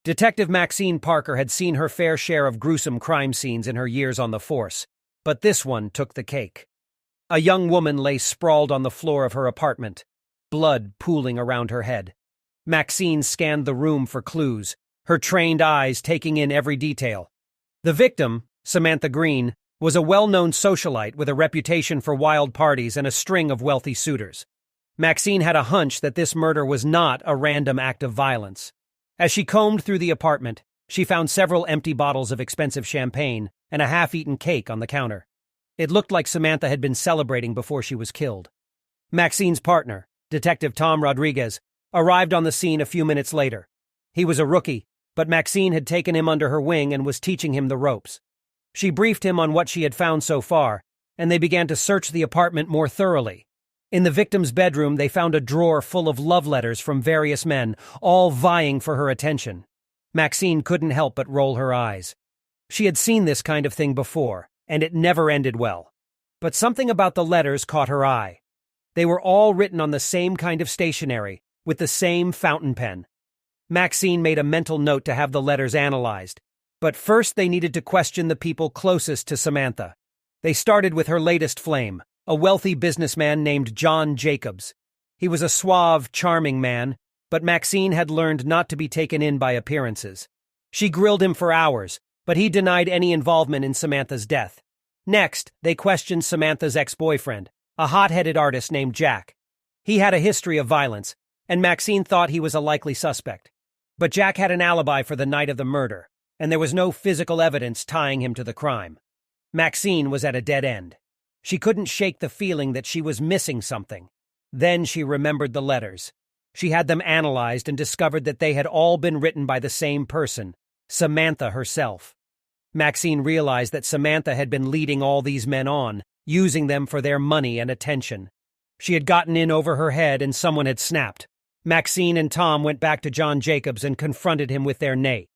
Detective Maxine Parker had seen her fair share of gruesome crime scenes in her years on the force, but this one took the cake. A young woman lay sprawled on the floor of her apartment, blood pooling around her head. Maxine scanned the room for clues, her trained eyes taking in every detail. The victim, Samantha Green, was a well-known socialite with a reputation for wild parties and a string of wealthy suitors. Maxine had a hunch that this murder was not a random act of violence. As she combed through the apartment, she found several empty bottles of expensive champagne and a half-eaten cake on the counter. It looked like Samantha had been celebrating before she was killed. Maxine's partner, Detective Tom Rodriguez, arrived on the scene a few minutes later. He was a rookie, but Maxine had taken him under her wing and was teaching him the ropes. She briefed him on what she had found so far, and they began to search the apartment more thoroughly. In the victim's bedroom, they found a drawer full of love letters from various men, all vying for her attention. Maxine couldn't help but roll her eyes. She had seen this kind of thing before, and it never ended well. But something about the letters caught her eye. They were all written on the same kind of stationery, with the same fountain pen. Maxine made a mental note to have the letters analyzed, but first they needed to question the people closest to Samantha. They started with her latest flame, a wealthy businessman named John Jacobs. He was a suave, charming man, but Maxine had learned not to be taken in by appearances. She grilled him for hours, but he denied any involvement in Samantha's death. Next, they questioned Samantha's ex-boyfriend, a hot-headed artist named Jack. He had a history of violence, and Maxine thought he was a likely suspect. But Jack had an alibi for the night of the murder, and there was no physical evidence tying him to the crime. Maxine was at a dead end. She couldn't shake the feeling that she was missing something. Then she remembered the letters. She had them analyzed and discovered that they had all been written by the same person, Samantha herself. Maxine realized that Samantha had been leading all these men on, using them for their money and attention. She had gotten in over her head and someone had snapped. Maxine and Tom went back to John Jacobs and confronted him with their nay.